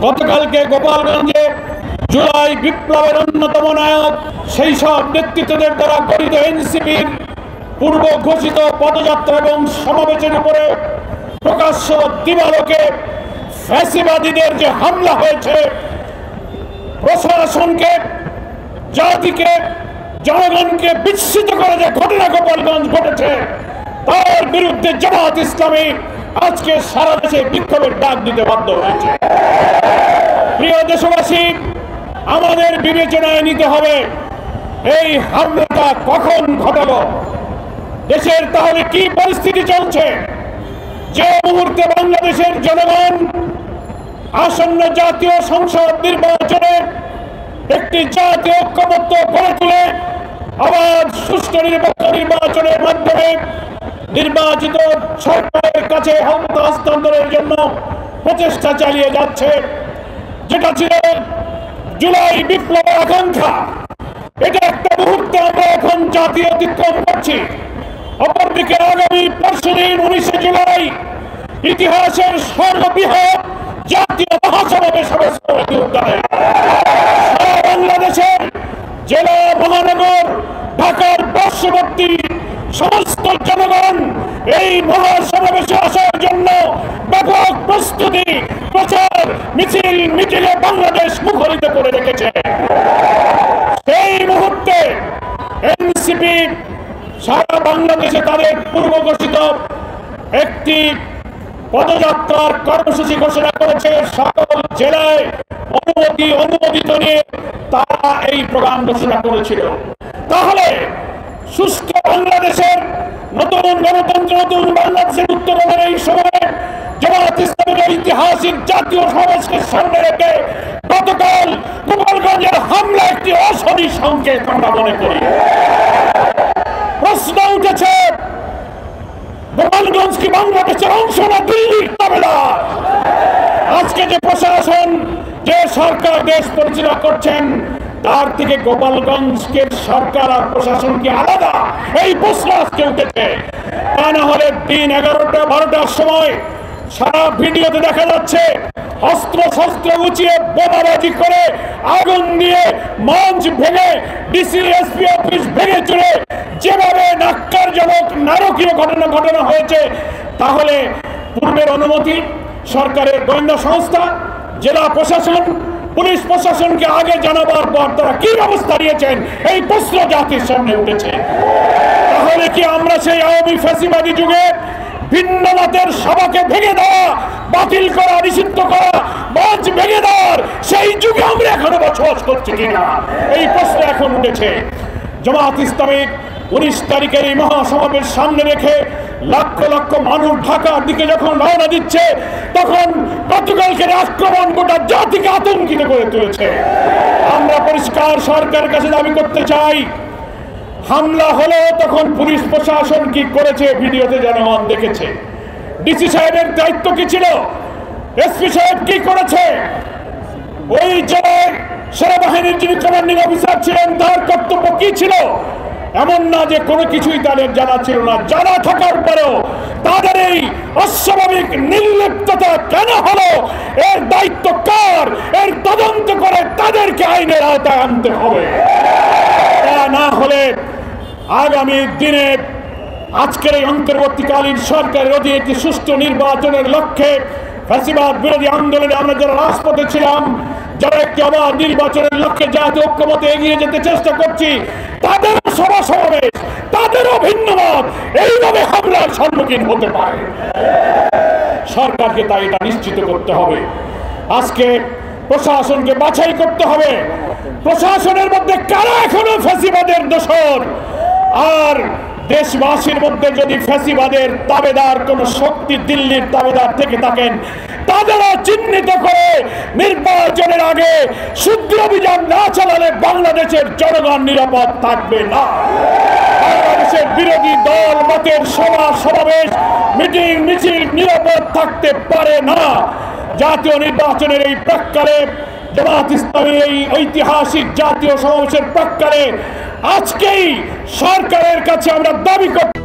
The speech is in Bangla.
গতকালকে গোপালগঞ্জে জুলাই বিপ্লবের অন্যতম নায়ক সেই সব নেতৃত্বদের দ্বারা গঠিত এনসিপির পূর্ব ঘোষিত পদযাত্রা এবং সমাবেশের উপরে প্রকাশ্য দিবালোকে ফ্যাসিবাদীদের যে হামলা হয়েছে, প্রশাসনকে, জাতিকে, জনগণকে বিস্মিত করে যে ঘটনা গোপালগঞ্জ ঘটেছে, তার বিরুদ্ধে জামাত ইসলামী আজকে সারা দেশে বিক্ষোভের ডাক দিতে বাধ্য হয়েছে। প্রিয় দেশবাসী, আমাদের বিবেচনায় নিতে হবে এই হামলাটা কখন ঘটালো, দেশের তাহলে কি পরিস্থিতি চলছে। যে মুহূর্তে বাংলাদেশের জনগণ আসন্ন জাতীয় সংসদ নির্বাচনে একটি জাতীয় ঐক্যমত্য গড়ে তুলে আবার সুষ্ঠু নির্বাচনের মাধ্যমে নির্বাচিত সরকারের কাছে ক্ষমতা হস্তান্তরের জন্য প্রচেষ্টা চালিয়ে যাচ্ছে, যেটা ছিল জুলাই বিপ্লবের আকাঙ্ক্ষা, এটা একটা মুহূর্তে আমরা এখন জাতীয় অতিক্রম করছি। অপরদিকে আগামী পরশুদিন 19 জুলাই ইতিহাসের সর্ববৃহৎ জাতীয় মহাসমাবেশ হবে উদ্যানে। সারা বাংলাদেশের জেলা, মহানগর, ঢাকার পার্শ্ববর্তী সমস্ত জনগণ এই মহাসমাবেশে আসার জন্য ব্যাপক প্রস্তুতি, প্রচার, মিছিল, মিটিংয়ে বাংলাদেশ মুখরিত করে রেখেছে। সেই মুহূর্তে এনসিপি সারা বাংলাদেশে তাদের পূর্ব ঘোষিত একটি পদযাত্রার কর্মসূচি ঘোষণা করেছে। সকল জেলায় অনুমোদিত নিয়ে তারা এই প্রোগ্রাম ঘোষণা করেছিল। তাহলে সুস্থ বাংলাদেশের নতুন গণতন্ত্র, নতুন বাংলাদেশের উত্তরণের এই সময়ে জামাত ইসলামের ঐতিহাসিক জাতীয় সমাবেশকে সামনে রেখে গতকাল গোপালগঞ্জের হামলা একটি অশনি সংকেত আমরা মনে করি। প্রশ্ন উঠেছে, গোপালগঞ্জ কি বাংলাদেশের অংশ না দিল্লির তাবেদার? আজকে যে প্রশাসন, যে সরকার দেশ পরিচালনা করছেন, তার থেকে গোপালগঞ্জের সরকার আর প্রশাসন কি আলাদা? এই প্রশ্ন আজকে উঠেছে। তা না হলে দিন 11টা-12টার সময় সারা ভিডিওতে দেখা যাচ্ছে অস্ত্র শস্ত্র উঁচিয়ে বোমাবাজি করে আগুন দিয়ে মঞ্চ ভেঙে ডিসি এসপি অফিস ভেঙে চুরে যেভাবে নাক্কারজনক নারকীয় ঘটনা হয়েছে, তাহলে পূর্বের অনুমতি সরকারের গোয়েন্দা সংস্থা, জেলা প্রশাসন, পুলিশ প্রশাসনকে আগে জানাবার পর তারা কি ব্যবস্থা নিয়েছেন, এই প্রশ্ন জাতির সামনে উঠেছে। তাহলে কি আমরা সেই আওয়ামী ফ্যাসিবাদী যুগে ভিন্ন মতের সভাকে ভেঙে দেওয়া, বাতিল করা, নিষিদ্ধ করা, মঞ্চ ভেঙে দেওয়ার সেই যুগে আমরা এখনো বসবাস করছি কিনা, এই প্রশ্ন এখন উঠেছে। জামাত ইসলামী 19 তারিখের এই মহাসমাবেশ সামনে রেখে লক্ষ লক্ষ মানুষ ঢাকার দিকে যখন রওনা দিচ্ছে, তখন গতকালকের আক্রমণ গোটা জাতিকে আতঙ্কিত করে তুলেছে। আমরা পরিষ্কার সরকারের কাছে দাবি করতে চাই, হামলা হলো তখন পুলিশ প্রশাসন কি করেছে ভিডিওতে জনগণ দেখেছে। ডিসি সাহেবের দায়িত্ব কি ছিল? এসপি সাহেব কি করেছে? ওই জেলার সেনাবাহিনীর যিনি কমান্ডিং অফিসার ছিলেন তার কর্তব্য কি ছিল? এমন না যে কোনো কিছুই তাদের জানা ছিল না। জানা থাকার পরেও তাদের এই অস্বাভাবিক নির্লিপ্ততা কেন হলো, এর দায়িত্ব কার? এর তদন্ত করে তাদেরকে আইনের আওতায় আনতে হবে। তা না হলে আগামী দিনে আজকের এই অন্তর্বর্তীকালীন সরকারের অধীনে একটি সুষ্ঠু নির্বাচনের লক্ষ্যে ফ্যাসিবাদ বিরোধী আন্দোলনে আমরা যারা রাজপথে ছিলাম, যারা একটি আবার নির্বাচনের লক্ষ্যে জাতীয় ঐক্যমতে এগিয়ে যেতে চেষ্টা করছি, তাদেরও সভা সমাবেশ, তাদেরও ভিন্ন মত এইভাবে হামলার সম্মুখীন হতে পারে। সরকারকে তাই এটা নিশ্চিত করতে হবে। আজকে প্রশাসনকে বাছাই করতে হবে, প্রশাসনের মধ্যে কারা এখনো ফ্যাসিবাদের দোসর, আর দেশবাসীর মধ্যে যদি ফ্যাসিবাদের তাবেদার কোন শক্তি দিল্লির তাবেদার থেকে থাকেন, তাদেরও চিহ্নিত করে নির্বাচনের আগে শুদ্ধ অভিযান না চালালে বাংলাদেশের জনগণ নিরাপদ থাকবে না। বাংলাদেশের বিরোধী দল মতের সভা সমাবেশ, মিটিং, মিছিল নিরাপদ থাকতে পারে না। জাতীয় নির্বাচনের এই প্রাক্কালে, জামাত ইসলামী এই ঐতিহাসিক জাতীয় সমাবেশের প্রাক্কালে আজকেই সরকারের কাছে আমরা দাবি করছি।